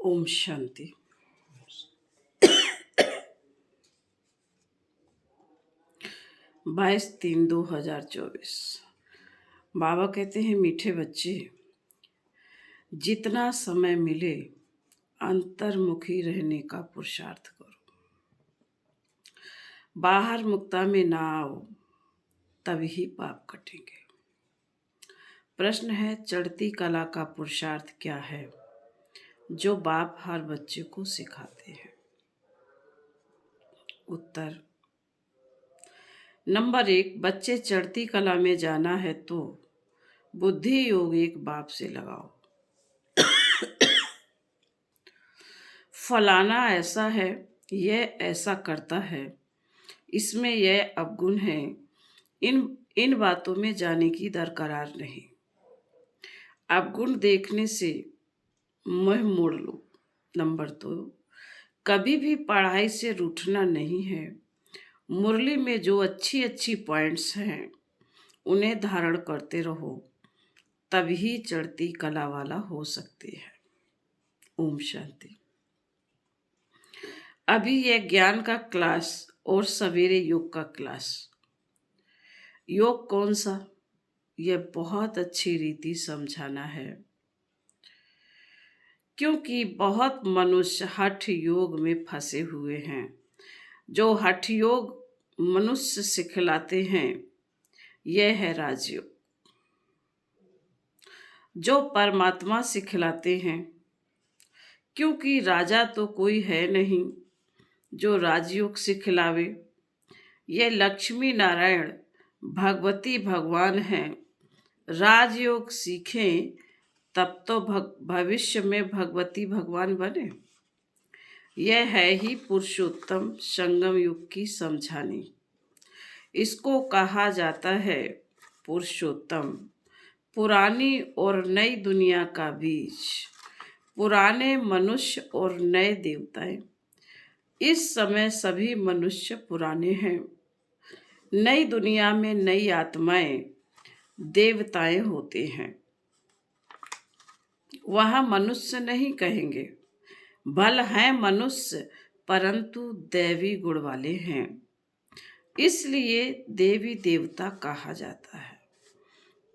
ओम शांति। 22/3/2024। बाबा कहते हैं, मीठे बच्चे, जितना समय मिले अंतर्मुखी रहने का पुरुषार्थ करो। बाहर मुक्ता में ना आओ, तभी पाप कटेंगे। प्रश्न है, चढ़ती कला का पुरुषार्थ क्या है जो बाप हर बच्चे को सिखाते हैं? उत्तर, नंबर 1, बच्चे चढ़ती कला में जाना है तो बुद्धि योग एक बाप से लगाओ। फलाना ऐसा है, यह ऐसा करता है, इसमें यह अवगुण है, इन बातों में जाने की दरकार नहीं। अवगुण देखने से मुंह मोड़ लो। नंबर 2, कभी भी पढ़ाई से रूठना नहीं है। मुरली में जो अच्छी अच्छी पॉइंट्स हैं उन्हें धारण करते रहो, तभी चढ़ती कला वाला हो सकते हैं। ओम शांति। अभी यह ज्ञान का क्लास और सवेरे योग का क्लास। योग कौन सा, यह बहुत अच्छी रीति समझाना है, क्योंकि बहुत मनुष्य हठ योग में फंसे हुए हैं। जो हठ योग मनुष्य सिखलाते हैं यह है राजयोग। जो परमात्मा सिखलाते हैं, क्योंकि राजा तो कोई है नहीं जो राजयोग सिखलावे। यह लक्ष्मी नारायण भगवती भगवान हैं। राजयोग सीखें तब तो भविष्य में भगवती भगवान बने। यह है ही पुरुषोत्तम संगम युग की समझानी। इसको कहा जाता है पुरुषोत्तम, पुरानी और नई दुनिया का बीज, पुराने मनुष्य और नए देवताएं। इस समय सभी मनुष्य पुराने हैं। नई दुनिया में नई आत्माएं देवताएं होते हैं। वह मनुष्य नहीं कहेंगे, भल हैं मनुष्य परंतु दैवी गुण वाले हैं, इसलिए देवी देवता कहा जाता है।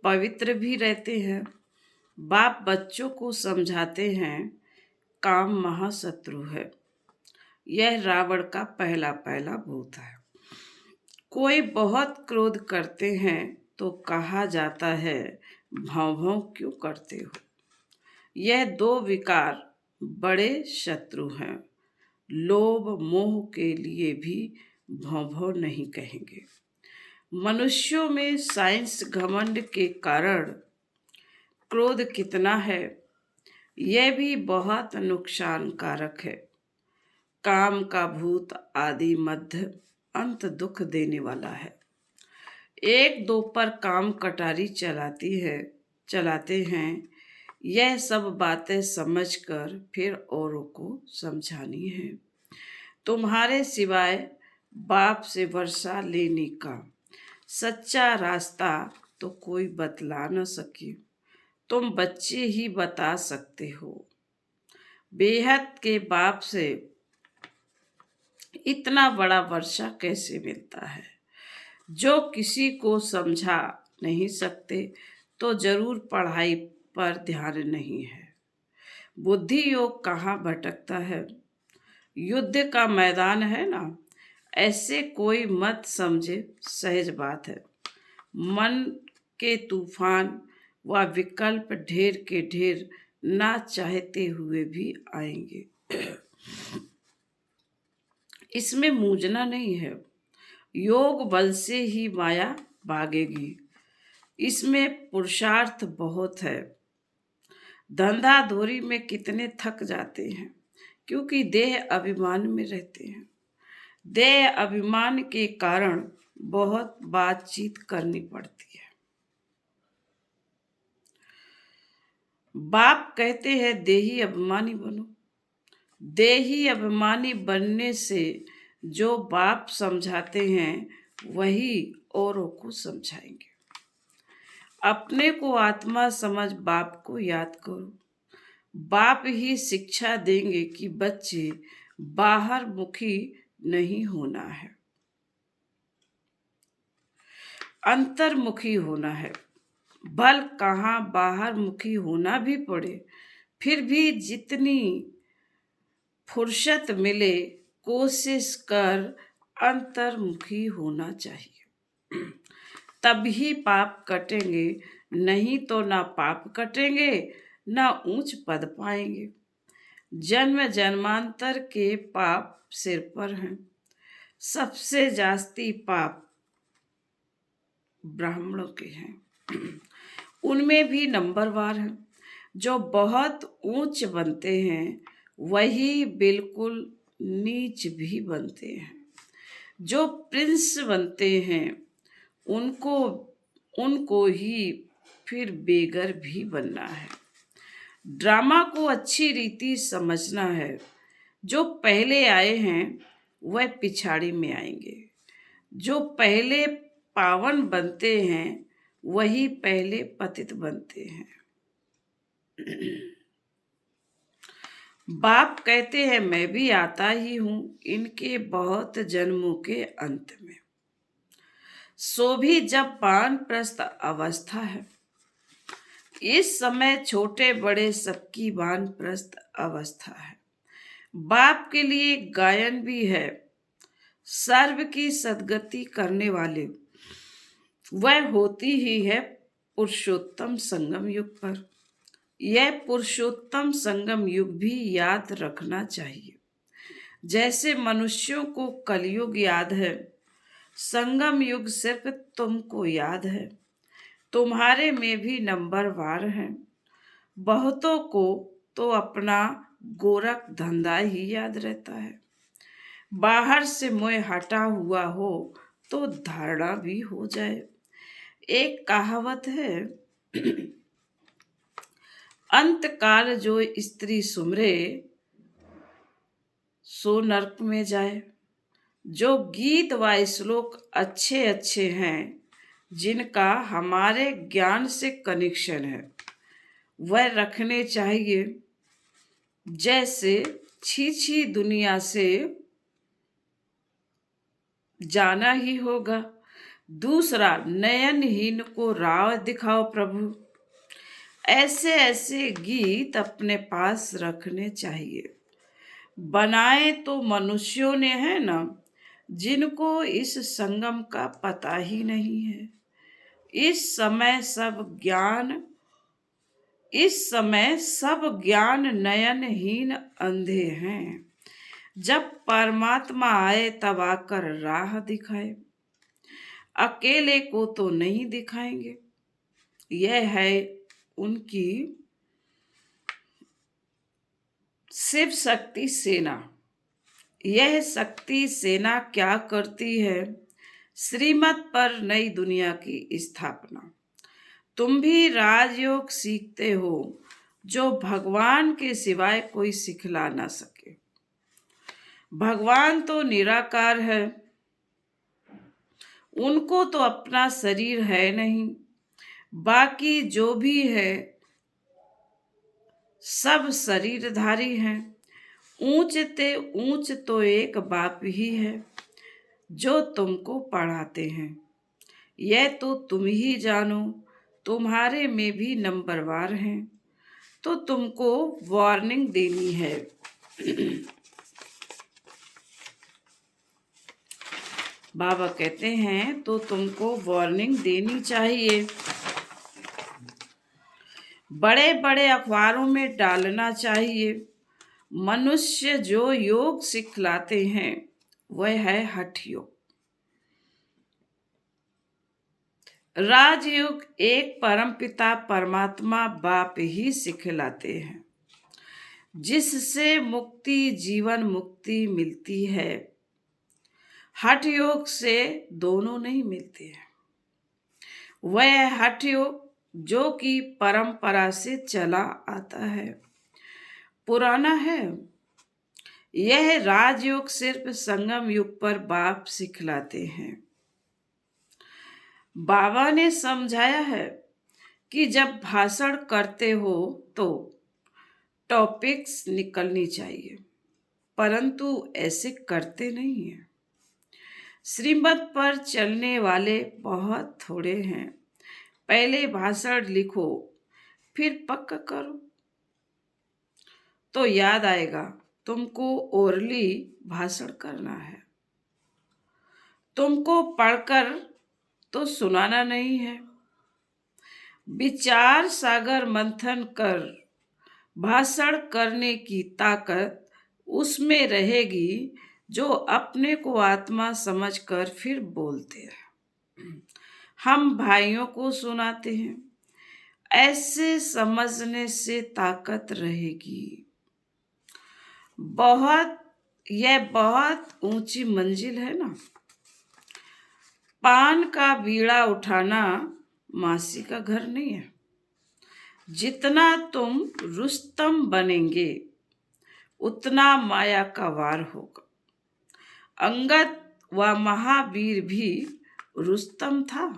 पवित्र भी रहते हैं। बाप बच्चों को समझाते हैं, काम महाशत्रु है। यह रावण का पहला भूत है। कोई बहुत क्रोध करते हैं तो कहा जाता है, भौं भौं क्यों करते हो। यह 2 विकार बड़े शत्रु हैं। लोभ मोह के लिए भी भौं भौं नहीं कहेंगे। मनुष्यों में साइंस घमंड के कारण क्रोध कितना है, यह भी बहुत नुकसानकारक है। काम का भूत आदि मध्य अंत दुख देने वाला है। 1-2 पर काम कटारी चलाते हैं। यह सब बातें समझकर फिर औरों को समझानी है। तुम्हारे सिवाय बाप से वर्षा लेने का सच्चा रास्ता तो कोई बतला न सके। तुम बच्चे ही बता सकते हो। बेहद के बाप से इतना बड़ा वर्षा कैसे मिलता है। जो किसी को समझा नहीं सकते तो जरूर पढ़ाई पर ध्यान नहीं है। बुद्धि योग कहाँ भटकता है। युद्ध का मैदान है ना, ऐसे कोई मत समझे, सहज बात है। मन के तूफान व विकल्प ढेर के ढेर ना चाहते हुए भी आएंगे। इसमें मूंझना नहीं है। योग बल से ही माया भागेगी। इसमें पुरुषार्थ बहुत है। धंधा धोरी में कितने थक जाते हैं, क्योंकि देह अभिमान में रहते हैं। देह अभिमान के कारण बहुत बातचीत करनी पड़ती है। बाप कहते हैं देही अभिमानी बनो। देही अभिमानी बनने से जो बाप समझाते हैं वही औरों को समझाएंगे। अपने को आत्मा समझ बाप को याद करो। बाप ही शिक्षा देंगे कि बच्चे बाहर मुखी नहीं होना है, अंतर्मुखी होना है। बल कहाँ बाहर मुखी होना भी पड़े, फिर भी जितनी फुर्सत मिले कोशिश कर अंतर्मुखी होना चाहिए। तभी पाप कटेंगे, नहीं तो ना पाप कटेंगे ना ऊंच पद पाएंगे। जन्म जन्मांतर के पाप सिर पर हैं। सबसे जास्ती पाप ब्राह्मणों के हैं। उनमें भी नंबरवार हैं। जो बहुत ऊंच बनते हैं वही बिल्कुल नीच भी बनते हैं। जो प्रिंस बनते हैं उनको उनको ही फिर बेगर भी बनना है। ड्रामा को अच्छी रीति समझना है। जो पहले आए हैं वह पिछाड़ी में आएंगे। जो पहले पावन बनते हैं वही पहले पतित बनते हैं। बाप कहते हैं मैं भी आता ही हूं इनके बहुत जन्मों के अंत में। सो भी जब वानप्रस्थ अवस्था है। इस समय छोटे बड़े सबकी वानप्रस्थ अवस्था है। बाप के लिए गायन भी है। सर्व की सद्गति करने वाले वह होती ही है पुरुषोत्तम संगम युग पर। यह पुरुषोत्तम संगम युग भी याद रखना चाहिए। जैसे मनुष्यों को कलयुग याद है, संगम युग सिर्फ तुमको याद है। तुम्हारे में भी नंबरवार हैं। बहुतों को तो अपना गोरख धंधा ही याद रहता है। बाहर से मोह हटा हुआ हो तो धारणा भी हो जाए। एक कहावत है, अंत काल जो स्त्री सुमरे सो नरक में जाए। जो गीत व श्लोक अच्छे अच्छे हैं जिनका हमारे ज्ञान से कनेक्शन है वह रखने चाहिए। जैसे छी दुनिया से जाना ही होगा। दूसरा, नयनहीन को राह दिखाओ प्रभु। ऐसे ऐसे गीत अपने पास रखने चाहिए। बनाए तो मनुष्यों ने है ना, जिनको इस संगम का पता ही नहीं है। इस समय सब ज्ञान नयनहीन अंधे हैं। जब परमात्मा आए तब आकर राह दिखाए। अकेले को तो नहीं दिखाएंगे। यह है उनकी शिव शक्ति सेना। यह शक्ति सेना क्या करती है? श्रीमत पर नई दुनिया की स्थापना। तुम भी राजयोग सीखते हो जो भगवान के सिवाय कोई सिखला ना सके। भगवान तो निराकार है, उनको तो अपना शरीर है नहीं। बाकी जो भी है सब शरीरधारी हैं। ऊंच ते ऊंच तो एक बाप ही है जो तुमको पढ़ाते हैं। यह तो तुम ही जानो। तुम्हारे में भी नंबरवार हैं तो तुमको वार्निंग देनी है। बाबा कहते हैं तो तुमको वार्निंग देनी चाहिए। बड़े बड़े अखबारों में डालना चाहिए। मनुष्य जो योग सिखलाते हैं वह है हठ योग। राजयोग एक परमपिता परमात्मा बाप ही सिखलाते हैं, जिससे मुक्ति जीवन मुक्ति मिलती है। हठ योग से दोनों नहीं मिलते हैं। वह हठ योग जो कि परंपरा से चला आता है, पुराना है। यह राजयोग सिर्फ संगम युग पर बाप सिखलाते हैं। बाबा ने समझाया है कि जब भाषण करते हो तो टॉपिक्स निकलनी चाहिए, परंतु ऐसे करते नहीं हैं। श्रीमत पर चलने वाले बहुत थोड़े हैं। पहले भाषण लिखो, फिर पक्का करो, तो याद आएगा तुमको ओरली भाषण करना है। तुमको पढ़कर तो सुनाना नहीं है। विचार सागर मंथन कर भाषण करने की ताकत उसमें रहेगी जो अपने को आत्मा समझकर फिर बोलते हैं। हम भाइयों को सुनाते हैं, ऐसे समझने से ताकत रहेगी। यह बहुत ऊंची मंजिल है ना। पान का बीड़ा उठाना मासी का घर नहीं है। जितना तुम रुस्तम बनेंगे उतना माया का वार होगा। अंगद व महावीर भी रुस्तम था।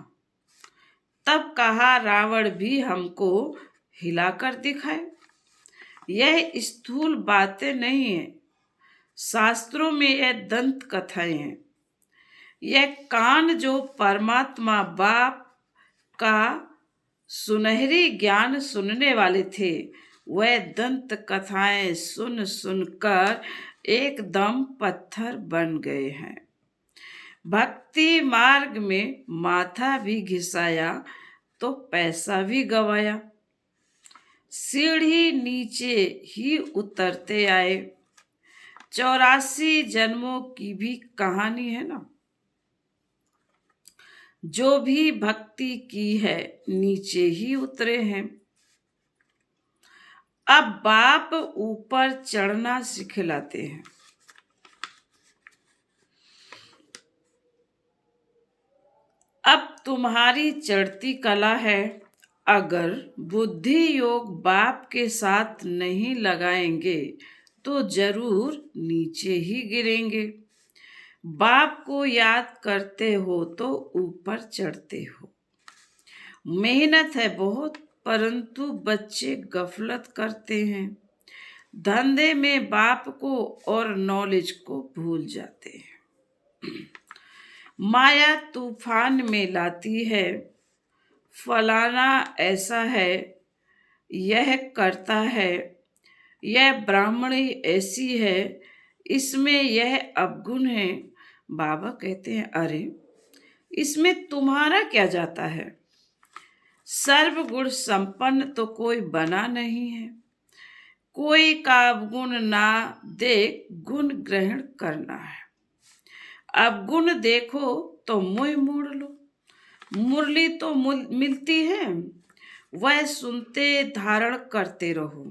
तब कहा रावण भी हमको हिलाकर दिखाए। यह स्थूल बातें नहीं है, शास्त्रों में यह दंत कथाएं हैं। यह कान जो परमात्मा बाप का सुनहरी ज्ञान सुनने वाले थे, वह दंत कथाएं सुन सुनकर एकदम पत्थर बन गए हैं। भक्ति मार्ग में माथा भी घिसाया तो पैसा भी गवाया। सीढ़ी नीचे ही उतरते आए। 84 जन्मों की भी कहानी है ना। जो भी भक्ति की है नीचे ही उतरे हैं। अब बाप ऊपर चढ़ना सिखलाते हैं। अब तुम्हारी चढ़ती कला है। अगर बुद्धि योग बाप के साथ नहीं लगाएंगे तो जरूर नीचे ही गिरेंगे। बाप को याद करते हो तो ऊपर चढ़ते हो। मेहनत है बहुत, परंतु बच्चे गफलत करते हैं। धंधे में बाप को और नॉलेज को भूल जाते हैं। माया तूफान में लाती है। फलाना ऐसा है, यह करता है, यह ब्राह्मणी ऐसी है, इसमें यह अवगुण है। बाबा कहते हैं अरे इसमें तुम्हारा क्या जाता है। सर्वगुण संपन्न तो कोई बना नहीं है। कोई का अवगुण ना देख गुण ग्रहण करना है। अवगुण देखो तो मुंह मोड़ लो। मुरली तो मिलती है, वह सुनते धारण करते रहो।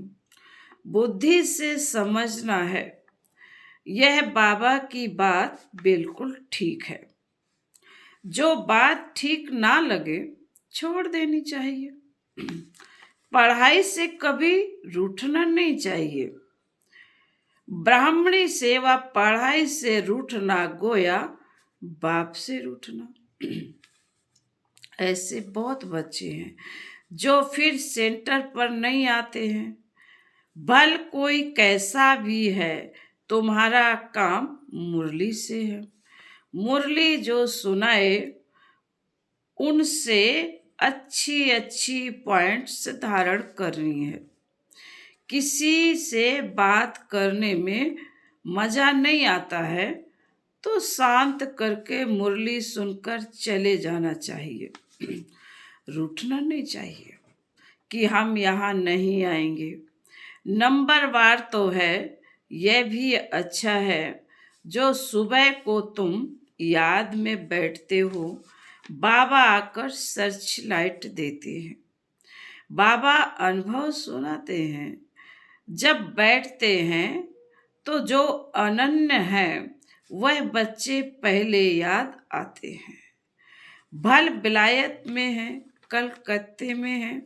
बुद्धि से समझना है। यह बाबा की बात बिल्कुल ठीक है। जो बात ठीक ना लगे छोड़ देनी चाहिए। पढ़ाई से कभी रूठना नहीं चाहिए। ब्राह्मणी सेवा पढ़ाई से रूठना गोया बाप से रूठना। ऐसे बहुत बच्चे हैं जो फिर सेंटर पर नहीं आते हैं। भल कोई कैसा भी है, तुम्हारा काम मुरली से है। मुरली जो सुनाए उनसे अच्छी अच्छी पॉइंट्स धारण करनी है। किसी से बात करने में मजा नहीं आता है तो शांत करके मुरली सुनकर चले जाना चाहिए। रूठना नहीं चाहिए कि हम यहाँ नहीं आएंगे। नंबरवार तो है, यह भी अच्छा है जो सुबह को तुम याद में बैठते हो। बाबा आकर सर्च लाइट देते हैं। बाबा अनुभव सुनाते हैं। जब बैठते हैं तो जो अनन्य है वह बच्चे पहले याद आते हैं। भल विलायत में है, कलकत्ते में है,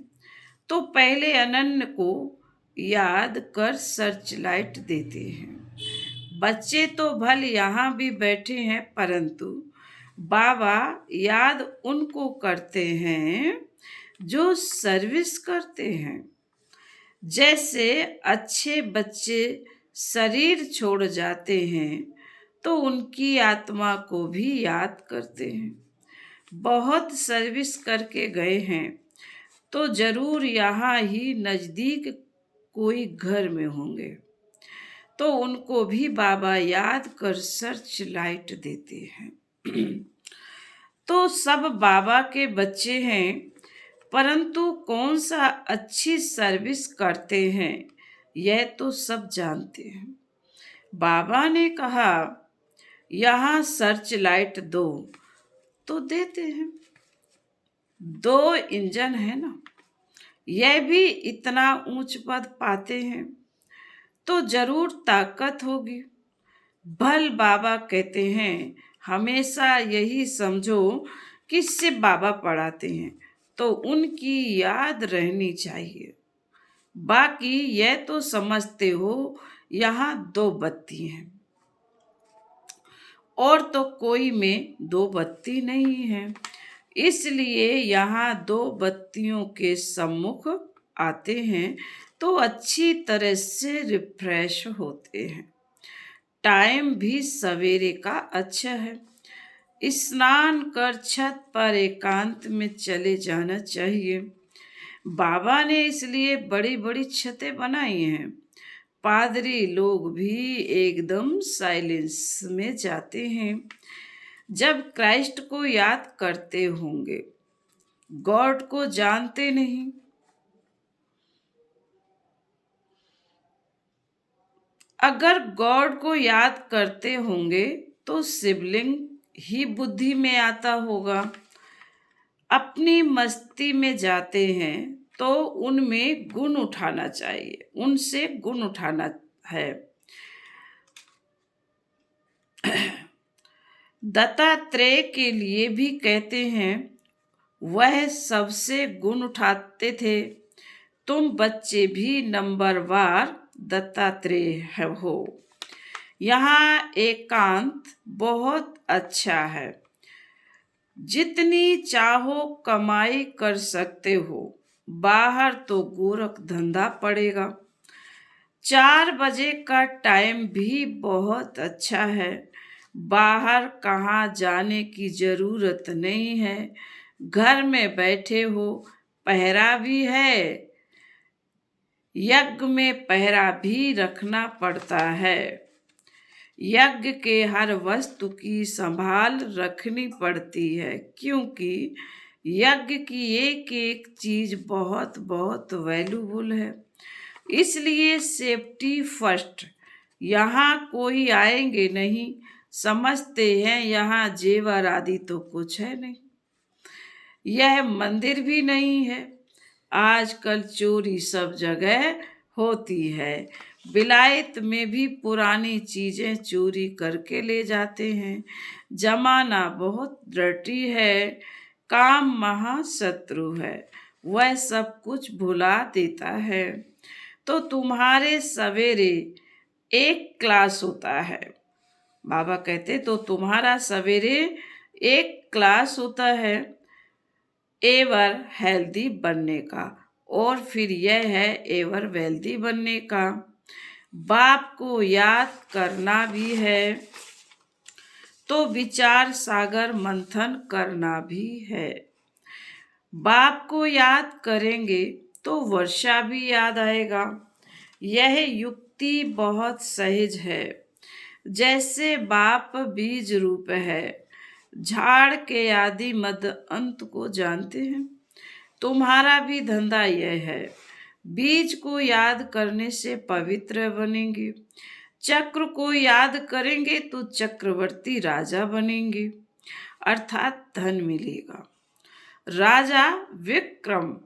तो पहले अनन्य को याद कर सर्च लाइट देते हैं। बच्चे तो भल यहाँ भी बैठे हैं, परंतु बाबा याद उनको करते हैं जो सर्विस करते हैं। जैसे अच्छे बच्चे शरीर छोड़ जाते हैं तो उनकी आत्मा को भी याद करते हैं। बहुत सर्विस करके गए हैं तो जरूर यहाँ ही नजदीक कोई घर में होंगे, तो उनको भी बाबा याद कर सर्च लाइट देते हैं। तो सब बाबा के बच्चे हैं, परंतु कौन सा अच्छी सर्विस करते हैं यह तो सब जानते हैं। बाबा ने कहा यहाँ सर्च लाइट दो, तो देते हैं। 2 इंजन है ना, यह भी इतना ऊंच पद पाते हैं तो जरूर ताकत होगी। भल बाबा कहते हैं हमेशा यही समझो किससे बाबा पढ़ाते हैं तो उनकी याद रहनी चाहिए। बाकी यह तो समझते हो यहाँ 2 बत्ती हैं और तो कोई में 2 बत्ती नहीं है, इसलिए यहाँ 2 बत्तियों के सम्मुख आते हैं तो अच्छी तरह से रिफ्रेश होते हैं। टाइम भी सवेरे का अच्छा है। स्नान कर छत पर एकांत में चले जाना चाहिए। बाबा ने इसलिए बड़ी बड़ी छतें बनाई हैं। पादरी लोग भी एकदम साइलेंस में जाते हैं जब क्राइस्ट को याद करते होंगे। गॉड को जानते नहीं, अगर गॉड को याद करते होंगे तो शिवलिंग ही बुद्धि में आता होगा। अपनी मस्ती में जाते हैं तो उनमें गुण उठाना चाहिए, उनसे गुण उठाना है। दत्तात्रेय के लिए भी कहते हैं वह सबसे गुण उठाते थे। तुम बच्चे भी नंबरवार दत्तात्रेय हो। यहाँ एकांत बहुत अच्छा है। जितनी चाहो कमाई कर सकते हो, बाहर तो गोरख धंधा पड़ेगा। 4 बजे का टाइम भी बहुत अच्छा है। बाहर कहाँ जाने की जरूरत नहीं है, घर में बैठे हो। पहरा भी है, यज्ञ में पहरा भी रखना पड़ता है। यज्ञ के हर वस्तु की संभाल रखनी पड़ती है, क्योंकि यज्ञ की एक एक चीज बहुत बहुत वैल्यूबल है। इसलिए सेफ्टी फर्स्ट। यहाँ कोई आएंगे नहीं, समझते हैं यहाँ जेवर आदि तो कुछ है नहीं। यह मंदिर भी नहीं है। आजकल चोरी सब जगह होती है। विलायत में भी पुरानी चीजें चोरी करके ले जाते हैं। जमाना बहुत डर्टी है, काम महाशत्रु है, वह सब कुछ भुला देता है। तो तुम्हारे सवेरे एक क्लास होता है। बाबा कहते तो तुम्हारा सवेरे एक क्लास होता है एवर हेल्दी बनने का, और फिर यह है एवर वेल्दी बनने का। बाप को याद करना भी है तो विचार सागर मंथन करना भी है। बाप को याद करेंगे तो वर्षा भी याद आएगा। यह युक्ति बहुत सहज है। जैसे बाप बीज रूप है, झाड़ के आदि मध्य अंत को जानते हैं। तुम्हारा भी धंधा यह है। बीज को याद करने से पवित्र बनेंगे। चक्र को याद करेंगे तो चक्रवर्ती राजा बनेंगे, अर्थात धन मिलेगा। राजा विक्रम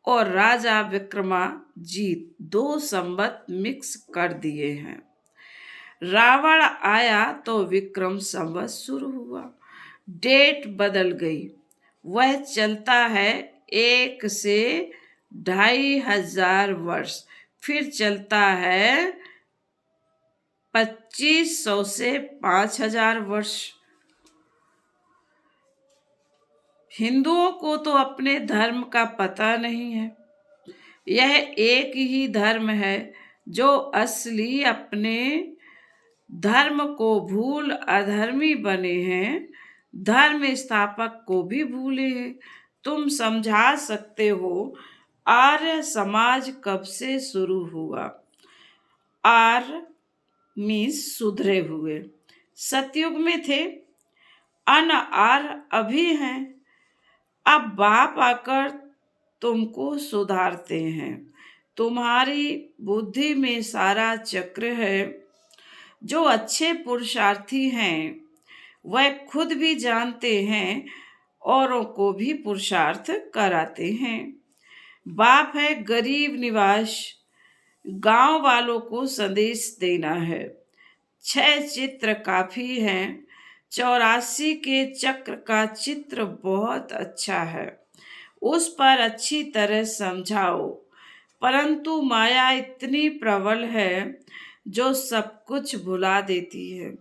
और राजा विक्रमाजीत 2 संवत मिक्स कर दिए हैं। रावण आया तो विक्रम संवत शुरू हुआ। डेट बदल गई। वह चलता है 1 से 2500 वर्ष, फिर चलता है 2500 से 5000 वर्ष। हिंदुओं को तो अपने धर्म का पता नहीं है। यह एक ही धर्म है जो असली अपने धर्म को भूल अधर्मी बने हैं, धर्म स्थापक को भी भूले हैं। तुम समझा सकते हो आर्य समाज कब से शुरू हुआ? आर्य मीन्स सुधरे हुए। सतयुग में थे, अनआर्य अभी हैं। अब बाप आकर तुमको सुधारते हैं। तुम्हारी बुद्धि में सारा चक्र है। जो अच्छे पुरुषार्थी हैं वह खुद भी जानते हैं, औरों को भी पुरुषार्थ कराते हैं। बाप है गरीब निवास, गांव वालों को संदेश देना है। 6 चित्र काफी हैं। 84 के चक्र का चित्र बहुत अच्छा है, उस पर अच्छी तरह समझाओ। परंतु माया इतनी प्रबल है जो सब कुछ भुला देती है।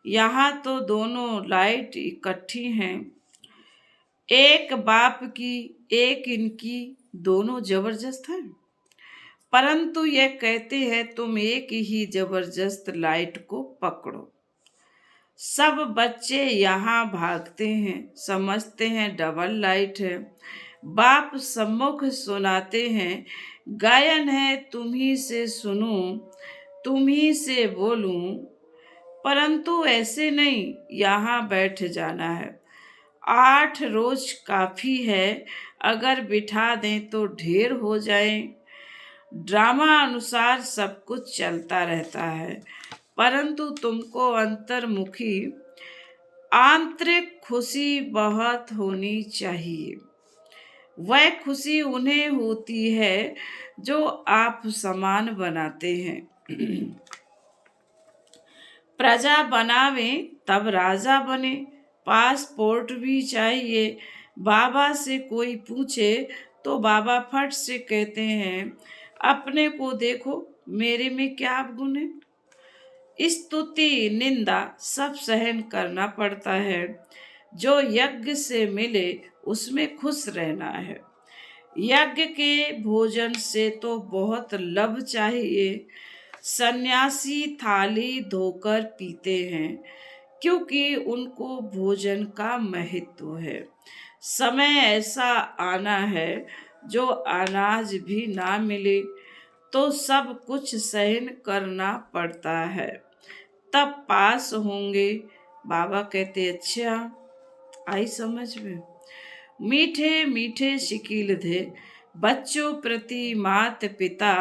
यहाँ तो दोनों लाइट इकट्ठी हैं, एक बाप की एक इनकी, दोनों जबरदस्त हैं। परंतु यह कहते हैं तुम एक ही जबरदस्त लाइट को पकड़ो। सब बच्चे यहाँ भागते हैं, समझते हैं डबल लाइट है। बाप सम्मुख सुनाते हैं, गायन है तुम्ही से सुनूं, तुम्ही से बोलूं। परंतु ऐसे नहीं, यहाँ बैठ जाना है। 8 रोज काफी है, अगर बिठा दें तो ढेर हो जाए। ड्रामा अनुसार सब कुछ चलता रहता है, परंतु तुमको अंतर्मुखी आंतरिक खुशी बहुत होनी चाहिए। वह खुशी उन्हें होती है जो आप समान बनाते हैं। प्रजा बनावे तब राजा बने। पासपोर्ट भी चाहिए। बाबा से कोई पूछे तो बाबा फट से कहते हैं, अपने को देखो, मेरे में क्या गुण है। स्तुति निंदा सब सहन करना पड़ता है। जो यज्ञ से मिले उसमें खुश रहना है। यज्ञ के भोजन से तो बहुत लभ चाहिए। सन्यासी थाली धोकर पीते हैं क्योंकि उनको भोजन का महत्व है। समय ऐसा आना है जो अनाज भी ना मिले तो सब कुछ सहन करना पड़ता है, तब पास होंगे। बाबा कहते अच्छा, आई समझ में। मीठे मीठे शिकील थे बच्चों प्रति मात पिता,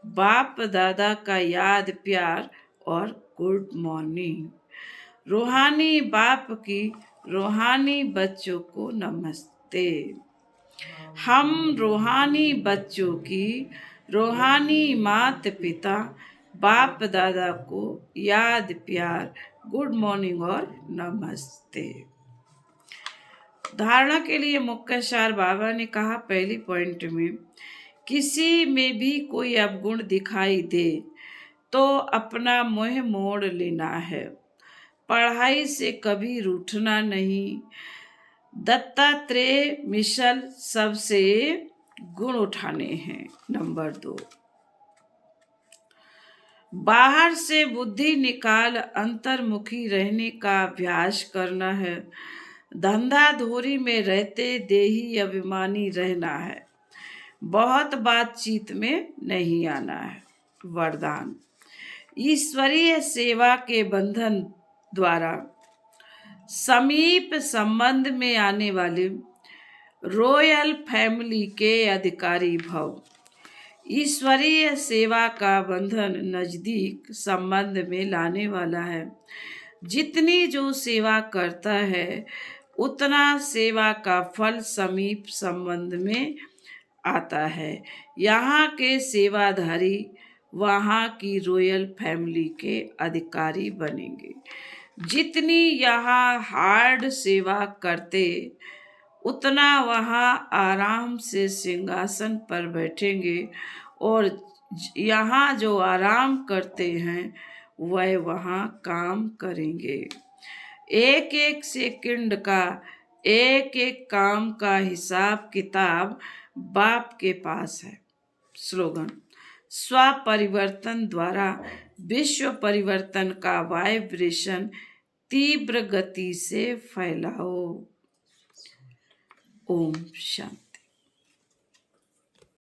बाप दादा का याद प्यार और गुड मॉर्निंग। रूहानी बाप की रूहानी बच्चों को नमस्ते। हम रूहानी बच्चों की रूहानी मात पिता बाप दादा को याद प्यार गुड मॉर्निंग और नमस्ते। धारणा के लिए मुख्य सार बाबा ने कहा, पहली पॉइंट में किसी में भी कोई अवगुण दिखाई दे तो अपना मुंह मोड़ लेना है। पढ़ाई से कभी रूठना नहीं। दत्तात्रेय मिशल सबसे गुण उठाने हैं। नंबर 2, बाहर से बुद्धि निकाल अंतर्मुखी रहने का अभ्यास करना है। धंधा धोरी में रहते देही अभिमानी रहना है। बहुत बातचीत में नहीं आना है। वरदान, ईश्वरीय सेवा के बंधन द्वारा समीप संबंध में आने वाले रॉयल फैमिली के अधिकारी भव। ईश्वरीय सेवा का बंधन नजदीक संबंध में लाने वाला है। जितनी जो सेवा करता है उतना सेवा का फल समीप संबंध में आता है। यहाँ के सेवाधारी वहाँ की रॉयल फैमिली के अधिकारी बनेंगे। जितनी यहाँ हार्ड सेवा करते उतना वहाँ आराम से सिंहासन पर बैठेंगे, और यहाँ जो आराम करते हैं वह वहाँ काम करेंगे। एक एक सेकंड का, एक एक काम का हिसाब किताब बाप के पास है। स्लोगन: स्व परिवर्तन द्वारा विश्व परिवर्तन का वाइब्रेशन तीव्र गति से फैलाओ। ओम शांति।